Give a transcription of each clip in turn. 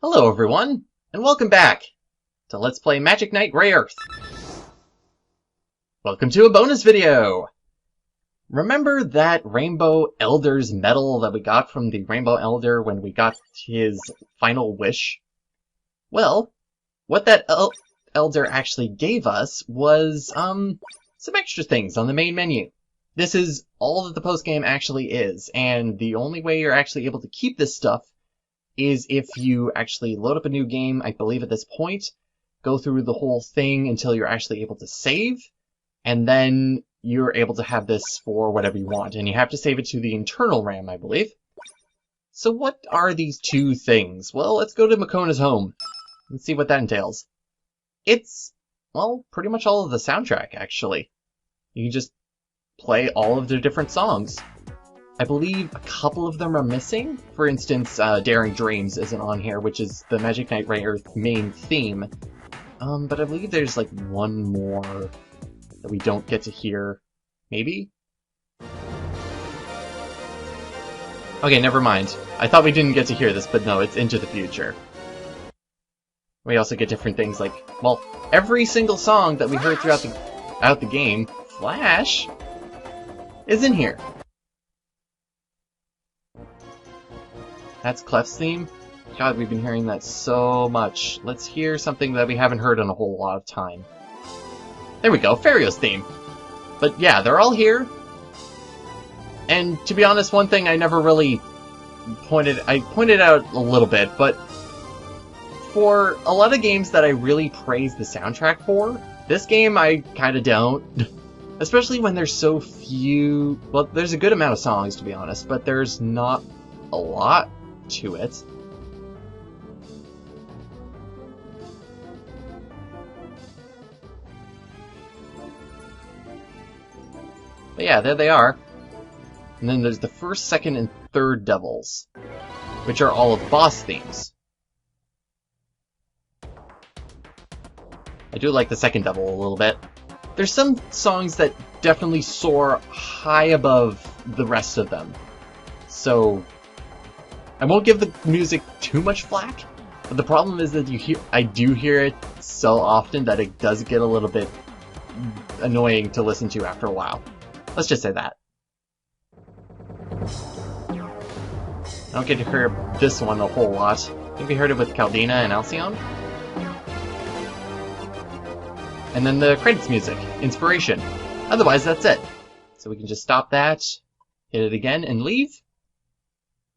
Hello everyone, and welcome back to Let's Play Magic Knight Rayearth. Welcome to a bonus video! Remember that Rainbow Elder's medal that we got from the Rainbow Elder when we got his final wish? Well, what that Elder actually gave us was, some extra things on the main menu. This is all that the postgame actually is, and the only way you're actually able to keep this stuff is if you actually load up a new game, I believe at this point, go through the whole thing until you're actually able to save, and then you're able to have this for whatever you want, and you have to save it to the internal RAM, I believe. So what are these two things? Well, let's go to Makona's home and see what that entails. It's, well, pretty much all of the soundtrack, actually. You can just play all of their different songs. I believe a couple of them are missing. For instance, Daring Dreams isn't on here, which is the Magic Knight Rayearth main theme. But I believe there's like one more that we don't get to hear. Maybe? Okay, never mind. I thought we didn't get to hear this, but no, it's Into the Future. We also get different things like, well, every single song that we heard throughout the game, Flash, is in here. That's Clef's theme. God, we've been hearing that so much. Let's hear something that we haven't heard in a whole lot of time. There we go, Fario's theme. But yeah, they're all here. And to be honest, one thing I never really pointed out a little bit, but for a lot of games that I really praise the soundtrack for, this game I kinda don't. Especially when there's so few... Well, there's a good amount of songs, to be honest, but there's not a lot to it. But yeah, there they are. And then there's the first, second, and third devils, which are all of the boss themes. I do like the second devil a little bit. There's some songs that definitely soar high above the rest of them. So I won't give the music too much flack, but the problem is that I do hear it so often that it does get a little bit annoying to listen to after a while. Let's just say that. I don't get to hear this one a whole lot. Maybe we heard it with Caldina and Alcyon. And then the credits music, Inspiration. Otherwise, that's it. So we can just stop that, hit it again, and leave.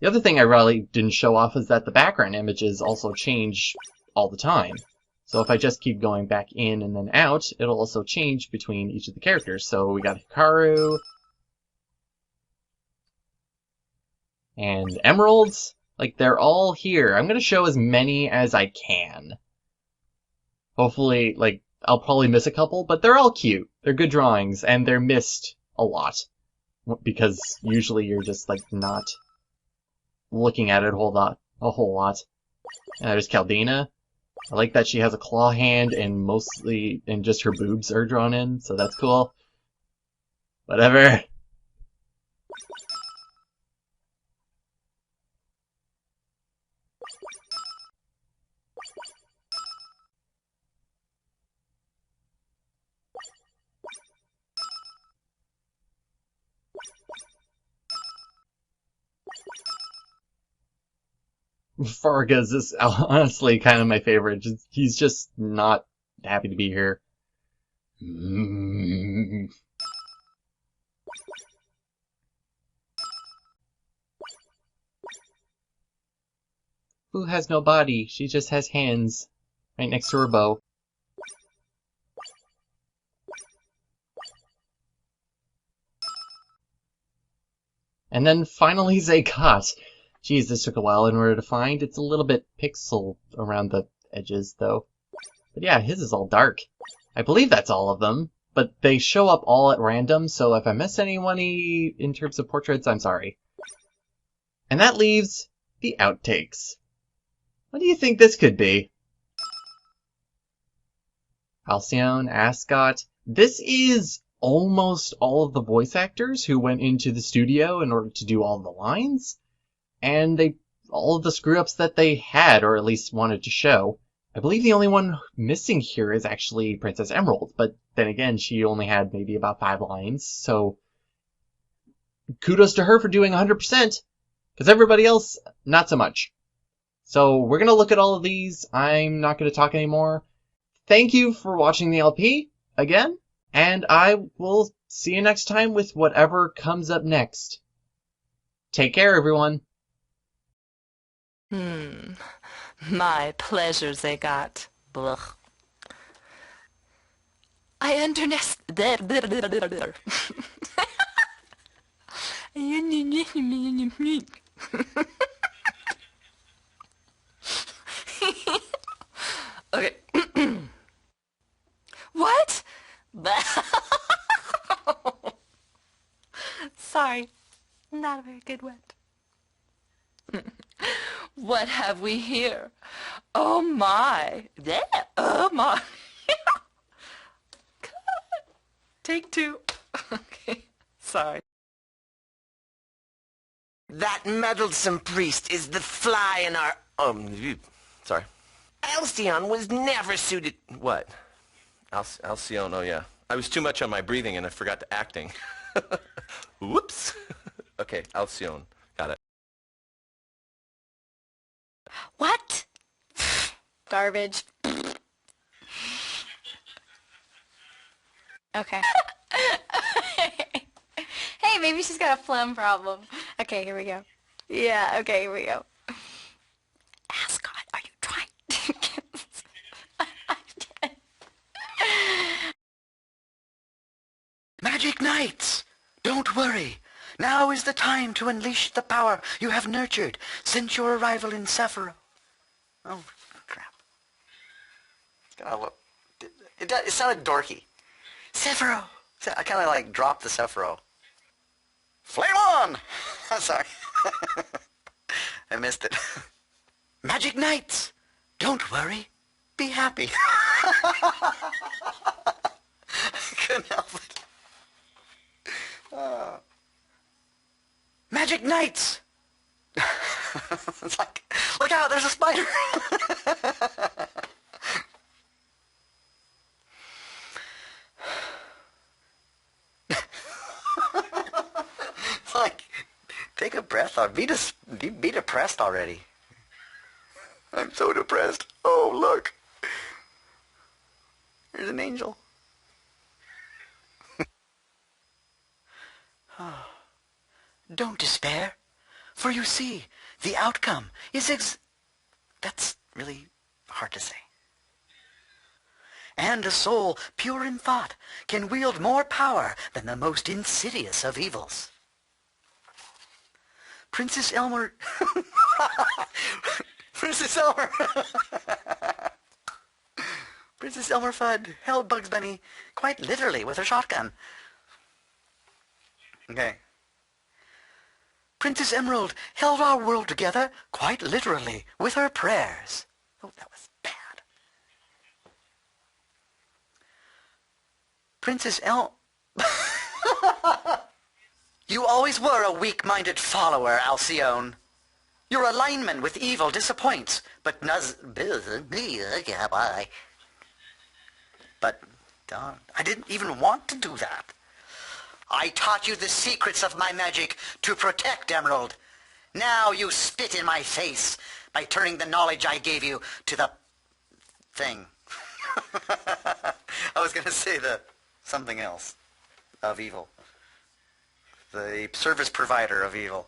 The other thing I really didn't show off is that the background images also change all the time. So if I just keep going back in and then out, it'll also change between each of the characters. So we got Hikaru and Emeralds. Like, they're all here. I'm gonna show as many as I can. Hopefully, like, I'll probably miss a couple, but they're all cute. They're good drawings, and they're missed a lot. Because usually you're just, like, not looking at it a whole lot. And there's Caldina. I like that she has a claw hand and just her boobs are drawn in, so that's cool. Whatever. Fargus is honestly kind of my favorite. He's just not happy to be here. Who has no body? She just has hands right next to her bow. And then finally Zaykat. Geez, this took a while in order to find. It's a little bit pixel around the edges, though. But yeah, his is all dark. I believe that's all of them, but they show up all at random, so if I miss anyone in terms of portraits, I'm sorry. And that leaves the outtakes. What do you think this could be? Halcyon, Ascot. This is almost all of the voice actors who went into the studio in order to do all the lines. And they all of the screw-ups that they had, or at least wanted to show. I believe the only one missing here is actually Princess Emerald, but then again, she only had maybe about 5 lines, so kudos to her for doing 100%, because everybody else, not so much. So we're going to look at all of these. I'm not going to talk anymore. Thank you for watching the LP again, and I will see you next time with whatever comes up next. Take care, everyone. My pleasures they got. Blech. I understand. Okay. What? Sorry, not a very good wet. What have we here? Oh my. Oh my. Take 2. Okay, sorry. That meddlesome priest is the fly in our... sorry. Alcyon was never suited... What? Alcyon, oh yeah. I was too much on my breathing and I forgot the acting. Whoops. Okay, Alcyon. Got it. What? Garbage. Okay. Hey, maybe she's got a phlegm problem. Okay, here we go. Yeah, okay, here we go. Ascot, are you trying to get... Magic Knights! Don't worry. Now is the time to unleash the power you have nurtured since your arrival in Sephiroth. Oh, crap. It's gonna look... It sounded dorky. Sephiroth! I kind of like dropped the Sephiroth. Flame on! I'm sorry. I missed it. Magic Knights! Don't worry. Be happy. I couldn't help it. Magic Knights! It's like, look out, there's a spider! It's like, take a breath or be depressed already. I'm so depressed. Oh, look. There's an angel. Don't despair, for you see, the outcome is that's really hard to say. And a soul pure in thought can wield more power than the most insidious of evils. Princess Elmer... Princess Elmer... Princess Elmer Fudd held Bugs Bunny quite literally with her shotgun. Okay. Princess Emerald held our world together quite literally with her prayers. Oh, that was bad. Princess You always were a weak-minded follower, Alcyon. Your alignment with evil disappoints, but I didn't even want to do that. I taught you the secrets of my magic to protect Emerald. Now you spit in my face by turning the knowledge I gave you to the thing. I was going to say the something else of evil. The service provider of evil.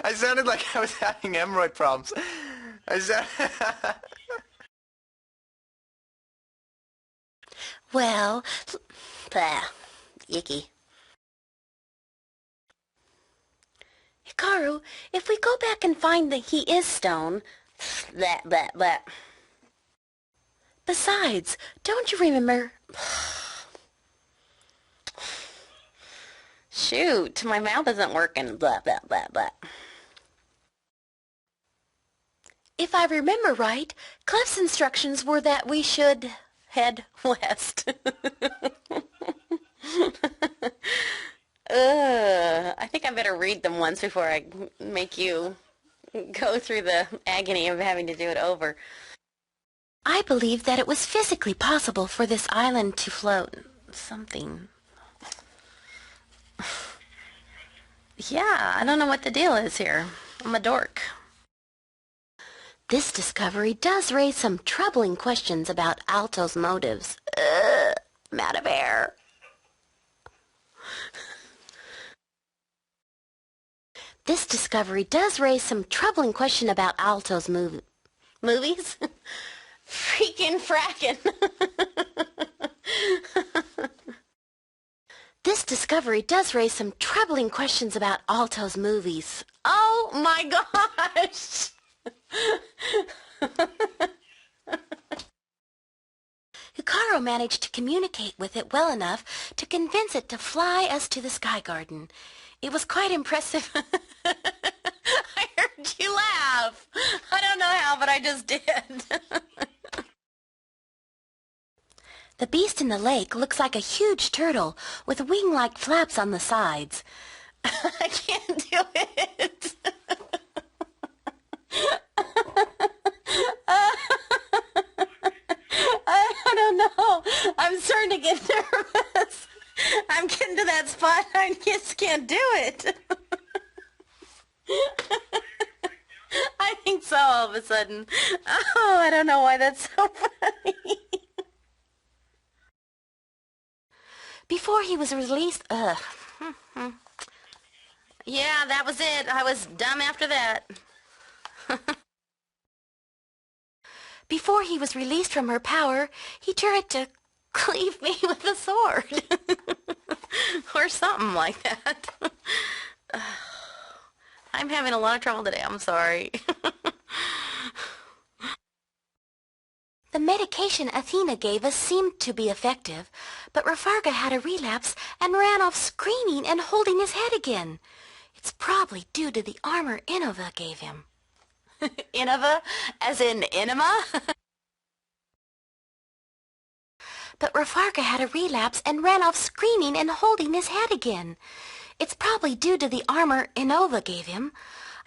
I sounded like I was having hemorrhoid problems. Well, icky. Hikaru, if we go back and find that he is stone, blah. Besides, don't you remember... Shoot, my mouth isn't working, blah. If I remember right, Clef's instructions were that we should head west. I think I better read them once before I make you go through the agony of having to do it over. I believe that it was physically possible for this island to float. Something. Yeah, I don't know what the deal is here. I'm a dork. This discovery does raise some troubling questions about Alto's motives. I'm out of air. This discovery does raise some troubling question about Alto's movies? Freaking frackin'. This discovery does raise some troubling questions about Alto's movies. Oh my gosh! Hikaru managed to communicate with it well enough to convince it to fly us to the Sky Garden. It was quite impressive. I heard you laugh. I don't know how, but I just did. The beast in the lake looks like a huge turtle with wing-like flaps on the sides. I can't do it. I don't know. I'm starting to get nervous. I'm getting to that spot. I just can't do it. I think so all of a sudden. Oh, I don't know why that's so funny. Before he was released, yeah, that was it. I was dumb after that. Before he was released from her power, he tried to cleave me with a sword. Or something like that. I'm having a lot of trouble today. I'm sorry. The medication Athena gave us seemed to be effective, but Rafarga had a relapse and ran off screaming and holding his head again. It's probably due to the armor Innova gave him. Innova? As in enema? But Rafarga had a relapse and ran off screaming and holding his head again. It's probably due to the armor Innova gave him.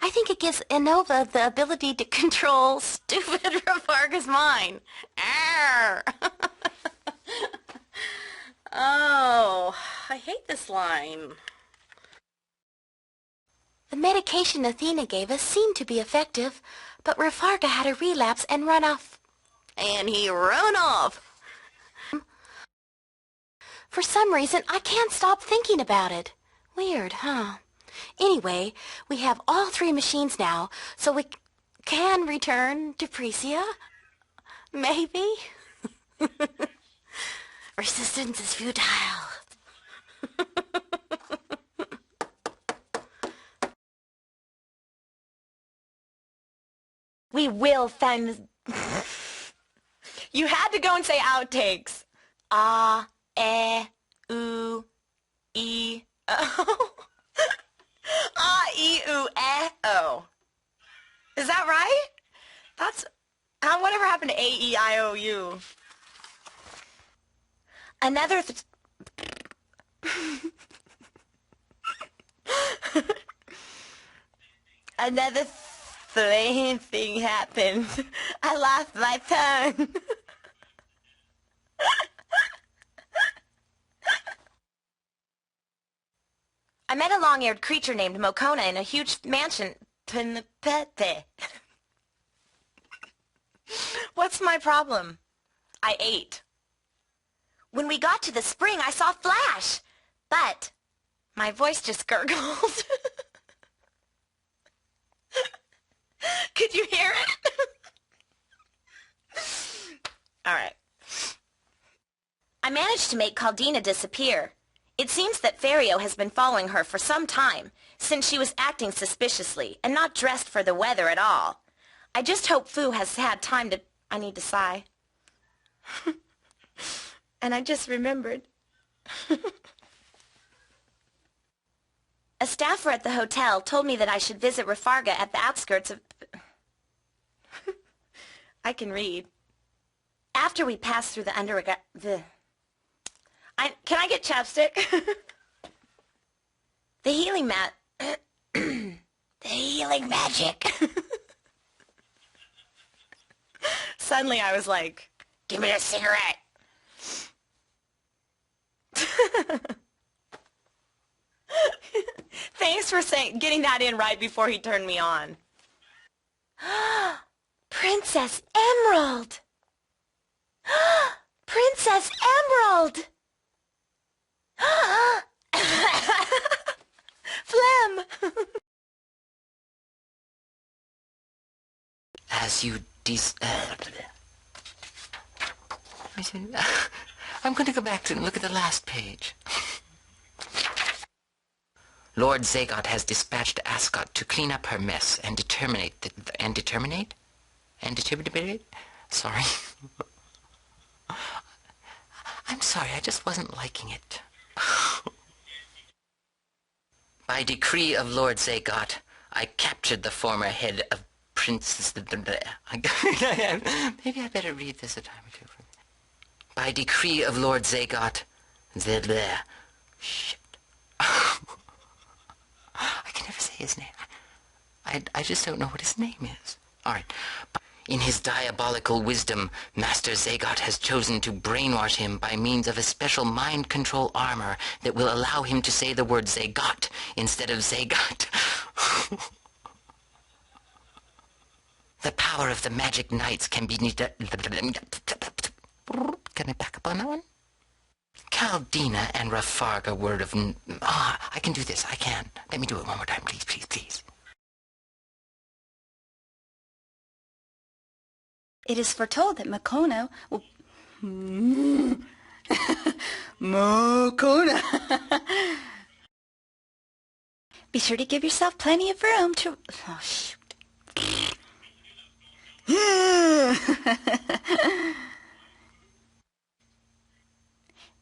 I think it gives Innova the ability to control stupid Rafarga's mind. Arr! Oh, I hate this line. The medication Athena gave us seemed to be effective, but Rafarga had a relapse and run off. And he ran off. For some reason, I can't stop thinking about it. Weird, huh? Anyway, we have all 3 machines now, so we can return to Precia? Maybe? Resistance is futile. We will find... You had to go and say outtakes. Ah, eh, oo, e, Oh. Ah, e, oo, eh, oh. Is that right? That's... whatever happened to A, E, I, O, U? Another... Another strange thing happened. I lost my tongue. I met a long-eared creature named Mokona in a huge mansion. What's my problem? I ate. When we got to the spring, I saw Flash. But my voice just gurgled. Could you hear it? All right. I managed to make Caldina disappear. It seems that Ferio has been following her for some time, since she was acting suspiciously and not dressed for the weather at all. I just hope Fu has had time to... I need to sigh. And I just remembered. A staffer at the hotel told me that I should visit Rafarga at the outskirts of... I can read. After we pass through the underground... Can I get chapstick? The healing mat... the healing magic. Suddenly I was like, give me a cigarette. Thanks for getting that in right before he turned me on. Princess Emerald! Princess Emerald! Phlegm! As you I'm going to go back and look at the last page. Lord Zagot has dispatched Ascot to clean up her mess and determinate... Sorry. I'm sorry, I just wasn't liking it. By decree of Lord Zagot, I captured the former head of Princess... Maybe I better read this a time or two. By decree of Lord Zagot... Shit. I can never say his name. I just don't know what his name is. All right. In his diabolical wisdom, Master Zagot has chosen to brainwash him by means of a special mind control armor that will allow him to say the word Zagot instead of Zagot. The power of the magic knights can be... Can I back up on that one? Caldina and Rafarga word of... I can do this, I can. Let me do it one more time, please, please, please. It is foretold that Makono will... Makona. Be sure to give yourself plenty of room to... Oh, shoot.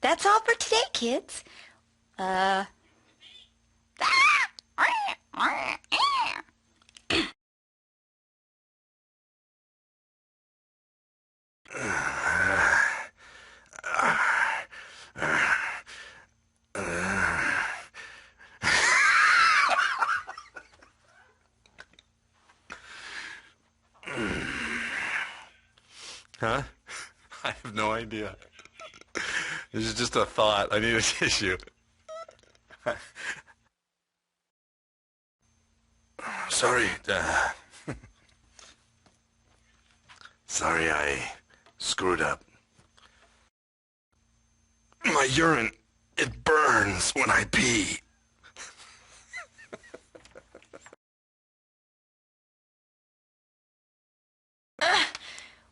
That's all for today, kids. Huh? I have no idea. This is just a thought. I need a tissue. Sorry. Sorry I screwed up. My urine, it burns when I pee.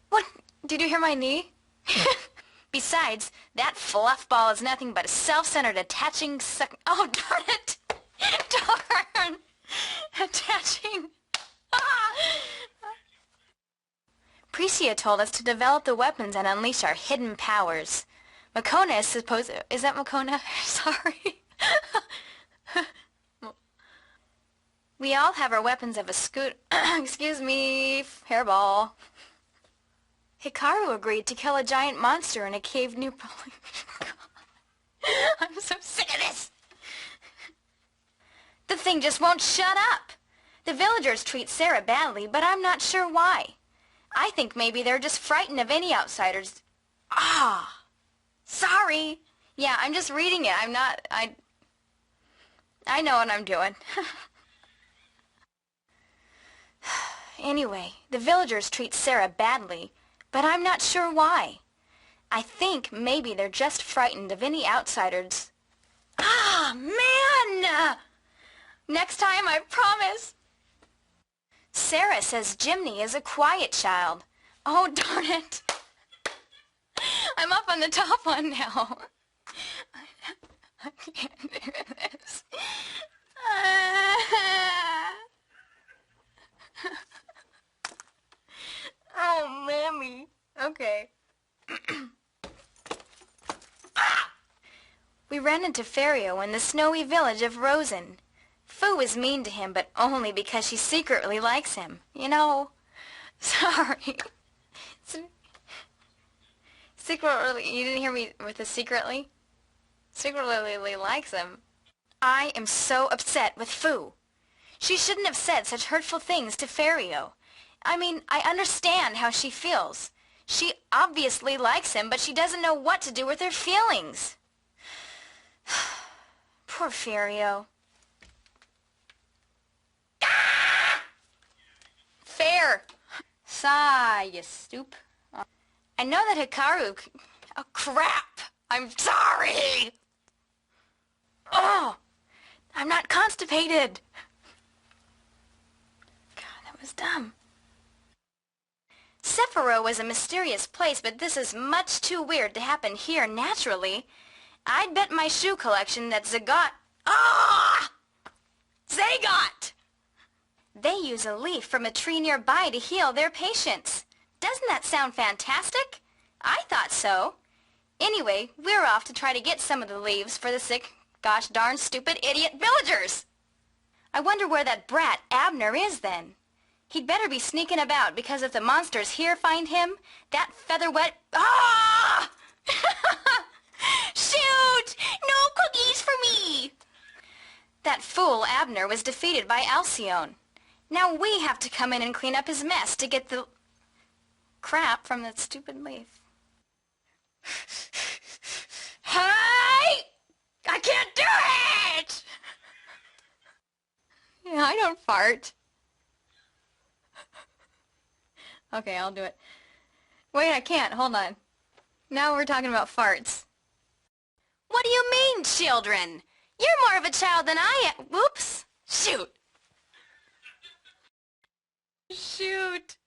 What? Did you hear my knee? Besides, that fluff ball is nothing but a self-centered attaching Oh, darn it! Darn! Attaching... Precia told us to develop the weapons and unleash our hidden powers. Makona is supposed... Is that Makona? Sorry. We all have our weapons of a excuse me, hairball. Hikaru agreed to kill a giant monster in a cave near... I'm so sick of this! The thing just won't shut up. The villagers treat Sarah badly, but I'm not sure why. I think maybe they're just frightened of any outsiders. Sorry. Yeah, I'm just reading it. I'm not... I know what I'm doing. Anyway, the villagers treat Sarah badly, but I'm not sure why. I think maybe they're just frightened of any outsiders. Man! Next time, I promise. Sarah says Jimny is a quiet child. Oh, darn it. I'm up on the top one now. I can't do this. Oh, Mammy. Okay. We ran into Fario in the snowy village of Rosen. Fu is mean to him, but only because she secretly likes him. You know. Sorry. Secretly, you didn't hear me with the secretly? Secretly likes him. I am so upset with Fu. She shouldn't have said such hurtful things to Fario. I mean, I understand how she feels. She obviously likes him, but she doesn't know what to do with her feelings. Poor Fario. Fair! Sigh, you stoop. I know that Hikaru... Oh, crap! I'm sorry! Oh! I'm not constipated! God, that was dumb. Sephiroth was a mysterious place, but this is much too weird to happen here naturally. I'd bet my shoe collection that Zagot... Ah! Zagot! They use a leaf from a tree nearby to heal their patients. Doesn't that sound fantastic? I thought so. Anyway, we're off to try to get some of the leaves for the sick, gosh darn stupid idiot villagers. I wonder where that brat Abner is then. He'd better be sneaking about, because if the monsters here find him, that feather-wet... Ah! Shoot! No cookies for me! That fool Abner was defeated by Alcyone. Now we have to come in and clean up his mess to get the crap from that stupid leaf. Hi! I can't do it! Yeah, I don't fart. Okay, I'll do it. Wait, I can't. Hold on. Now we're talking about farts. What do you mean, children? You're more of a child than I am. Whoops. Shoot. Shoot.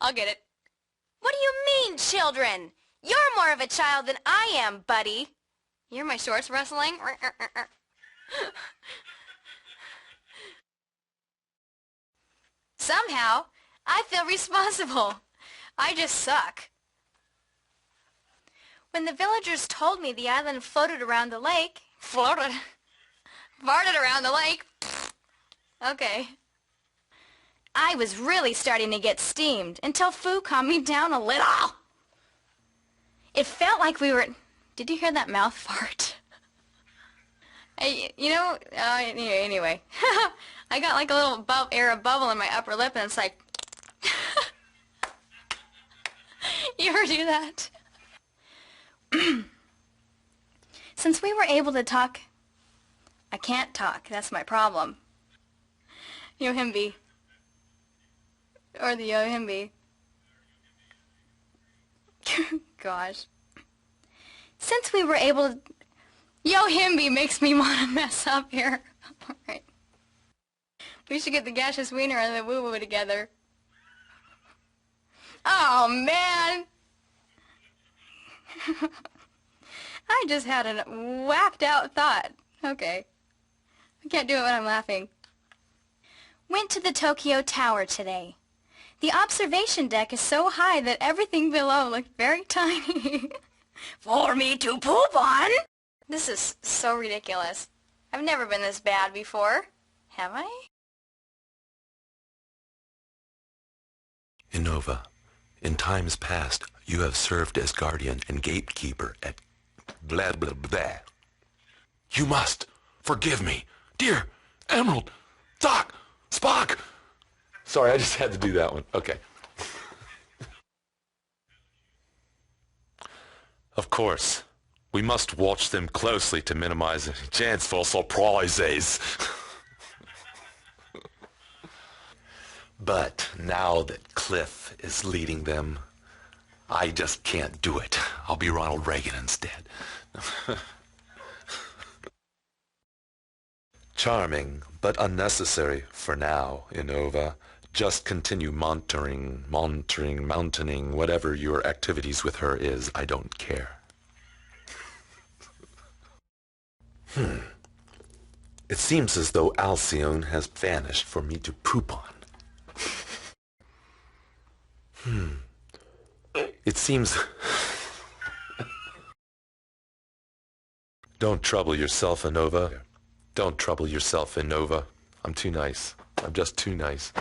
I'll get it. What do you mean, children? You're more of a child than I am, buddy. You're my shorts wrestling? Somehow, I feel responsible. I just suck. When the villagers told me the island floated around the lake... Farted around the lake. Okay. I was really starting to get steamed until Fu calmed me down a little. It felt like we were... Did you hear that mouth fart? Anyway. I got like a little air of bubble in my upper lip and it's like... You ever do that? Since we were able to talk... I can't talk, that's my problem. Yohimbi. Or the Yohimbi. Gosh. Since we were able to... Yohimbi makes me want to mess up here. Alright. We should get the gaseous wiener and the woo-woo together. Oh, man! I just had a whacked out thought. Okay. I can't do it when I'm laughing. Went to the Tokyo Tower today. The observation deck is so high that everything below looked very tiny. For me to poop on? This is so ridiculous. I've never been this bad before. Have I? Innova, in times past, you have served as guardian and gatekeeper at blah blah blah. You must forgive me, dear Emerald, Doc, Spock. Sorry, I just had to do that one. Okay. Of course, we must watch them closely to minimize any chance for surprises. But now that Cliff is leading them, I just can't do it. I'll be Ronald Reagan instead. Charming, but unnecessary for now, Innova. Just continue mountaining, whatever your activities with her is. I don't care. It seems as though Alcyone has vanished for me to poop on. It seems... Don't trouble yourself, Innova. Don't trouble yourself, Innova. I'm too nice. I'm just too nice.